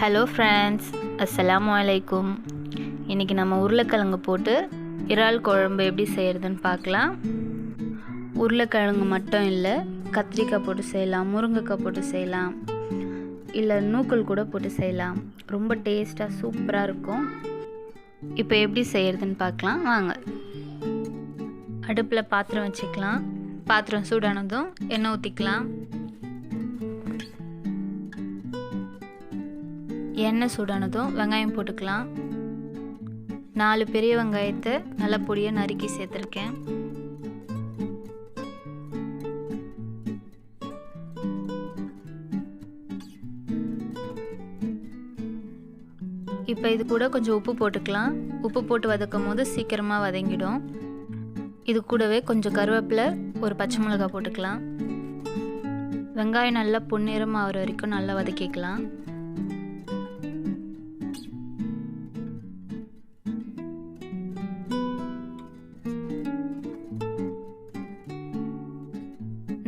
Hello friends, அஸ்ஸலாமு அலைக்கும். இன்றைக்கி நம்ம உருளைக்கிழங்கு போட்டு இறால் குழம்பு எப்படி செய்கிறதுன்னு பார்க்கலாம். உருளைக்கிழங்கு மட்டும் இல்லை, கத்திரிக்காய் போட்டு செய்யலாம், முருங்கைக்காய் போட்டு செய்யலாம், இல்லை நூக்கல் கூட போட்டு செய்யலாம். ரொம்ப டேஸ்ட்டாக சூப்பராக இருக்கும். இப்போ எப்படி செய்கிறதுன்னு பார்க்கலாம் வாங்க. அடுப்பில் பாத்திரம் வச்சுக்கலாம். பாத்திரம் சூடானதும் எண்ணெய் ஊற்றிக்கலாம். எண்ணெய் சூடானதும் வெங்காயம் போட்டுக்கலாம். 4 பெரிய வெங்காயத்தை நல்லா பொடியாக நறுக்கி சேர்த்துருக்கேன். இப்போ இது கூட கொஞ்சம் உப்பு போட்டுக்கலாம். உப்பு போட்டு வதக்கும் போது சீக்கிரமாக வதங்கிடும். இது கூடவே கொஞ்சம் கருவேப்பிலை, ஒரு பச்சை மிளகாய் போட்டுக்கலாம். வெங்காயம் நல்லா பொன்னிறமாக ஆகிற வரைக்கும் நல்லா வதக்கிக்கலாம்.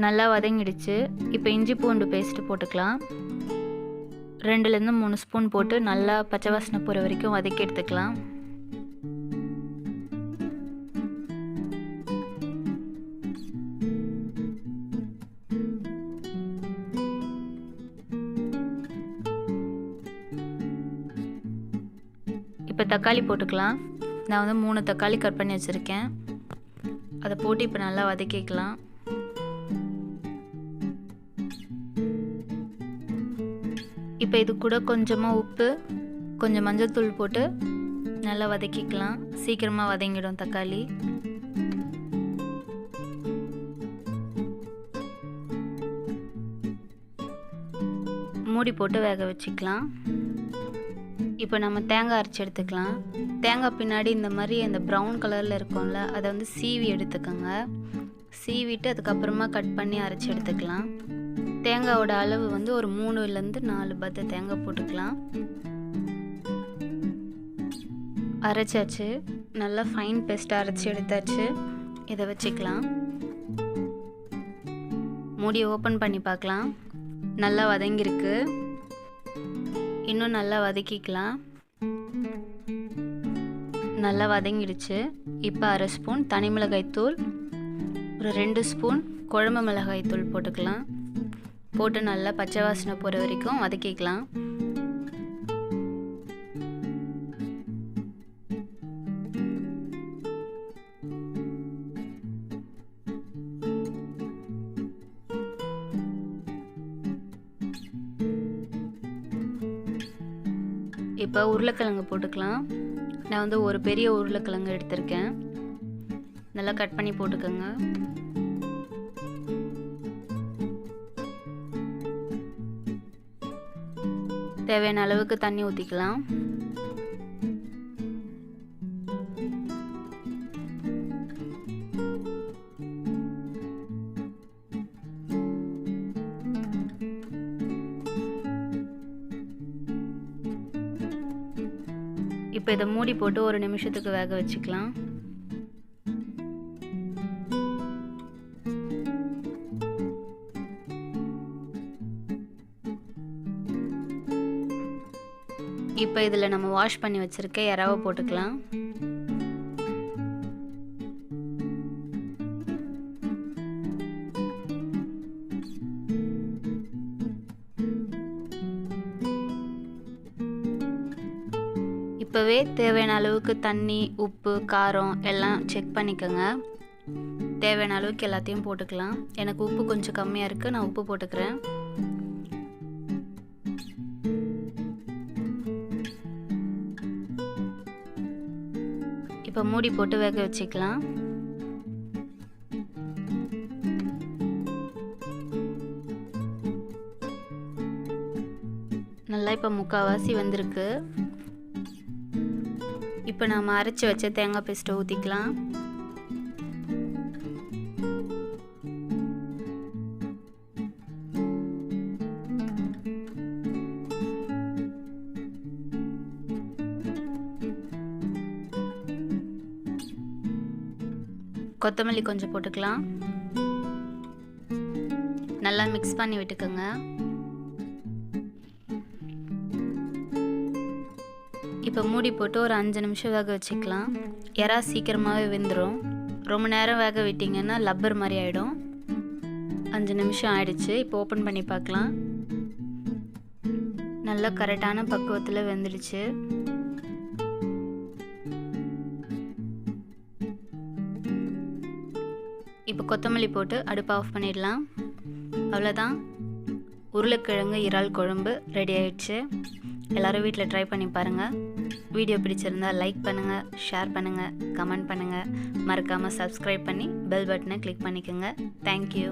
நல்லா வதங்கிடுச்சு. இப்போ இஞ்சி பூண்டு பேஸ்ட்டு போட்டுக்கலாம். 2லேருந்து 3 ஸ்பூன் போட்டு நல்லா பச்சை வாசனை போகிற வரைக்கும் வதக்கி எடுத்துக்கலாம். இப்போ தக்காளி போட்டுக்கலாம். நான் வந்து 3 தக்காளி கட் பண்ணி வச்சுருக்கேன். அதை போட்டு இப்போ நல்லா வதக்கிக்கலாம். இப்போ இது கூட கொஞ்சமாக உப்பு, கொஞ்சம் மஞ்சள் தூள் போட்டு நல்லா வதக்கிக்கலாம். சீக்கிரமாக வதங்கிடும் தக்காளி. மூடி போட்டு வேக வச்சுக்கலாம். இப்போ நம்ம தேங்காய் அரைச்சி எடுத்துக்கலாம். தேங்காய் பின்னாடி இந்த மாதிரி அந்த ப்ரௌன் கலரில் இருக்கும்ல, அதை வந்து சீவி எடுத்துக்கோங்க. சீவிட்டு அதுக்கப்புறமா கட் பண்ணி அரைச்சி எடுத்துக்கலாம். தேங்காயோட அளவு வந்து ஒரு 3லேருந்து 4 பத்தை தேங்காய் போட்டுக்கலாம். அரைச்சாச்சு. நல்லா ஃபைன் பேஸ்ட்டாக அரைச்சி எடுத்தாச்சு. இதை வச்சுக்கலாம். மூடியை ஓப்பன் பண்ணி பார்க்கலாம். நல்லா வதங்கியிருக்கு. இன்னும் நல்லா வதக்கிக்கலாம். நல்லா வதங்கிடுச்சு. இப்போ 1/2 ஸ்பூன் தனி மிளகாய்த்தூள், ஒரு 2 ஸ்பூன் குழம்பு மிளகாய்த்தூள் போட்டுக்கலாம். போட்டு நல்லா பச்சை வாசனை போகிற வரைக்கும் வதக்கிக்கலாம். இப்போ உருளைக்கிழங்கு போட்டுக்கலாம். நான் வந்து ஒரு பெரிய உருளைக்கிழங்கு எடுத்திருக்கேன். நல்லா கட் பண்ணி போட்டுக்கோங்க. தேவையான அளவுக்கு தண்ணி ஊற்றிக்கலாம். இப்போ இதை மூடி போட்டு 1 நிமிஷத்துக்கு வேக வச்சுக்கலாம். இப்போ இதில் நம்ம வாஷ் பண்ணி வச்சுருக்க இறாவை போட்டுக்கலாம். இப்போவே தேவையான அளவுக்கு தண்ணி, உப்பு, காரம் எல்லாம் செக் பண்ணிக்கோங்க. தேவையான அளவுக்கு எல்லாத்தையும் போட்டுக்கலாம். எனக்கு உப்பு கொஞ்சம் கம்மியாக இருக்குது, நான் உப்பு போட்டுக்கிறேன். இப்போ மூடி போட்டு வேக வச்சுக்கலாம். நல்லா இப்போ முக்கால்வாசி வந்திருக்கு. இப்போ நம்ம அரைச்சி வச்ச தேங்காய் பேஸ்ட்டை ஊற்றிக்கலாம். கொத்தமல்லி கொஞ்சம் போட்டுக்கலாம். நல்லா மிக்ஸ் பண்ணி விட்டுக்கோங்க. இப்போ மூடி போட்டு ஒரு 5 நிமிஷம் வேக வச்சுக்கலாம். இறா சீக்கிரமாகவே வெந்துடும். ரொம்ப நேரம் வேக விட்டிங்கன்னா லப்பர் மாதிரி ஆகிடும். 5 நிமிஷம் ஆயிடுச்சு. இப்போ ஓப்பன் பண்ணி பார்க்கலாம். நல்லா கரெக்டான பக்குவத்தில் வெந்துடுச்சு. இப்போ கொத்தமல்லி போட்டு அடுப்பை ஆஃப் பண்ணிடலாம். அவ்வளோதான், உருளைக்கிழங்கு இறால் குழம்பு ரெடி ஆயிடுச்சு. எல்லோரும் வீட்டில் ட்ரை பண்ணி பாருங்கள். வீடியோ பிடிச்சிருந்தால் லைக் பண்ணுங்கள், ஷேர் பண்ணுங்கள், கமெண்ட் பண்ணுங்கள். மறக்காமல் சப்ஸ்கிரைப் பண்ணி பெல் பட்டனை கிளிக் பண்ணிக்கோங்க. தேங்க்யூ.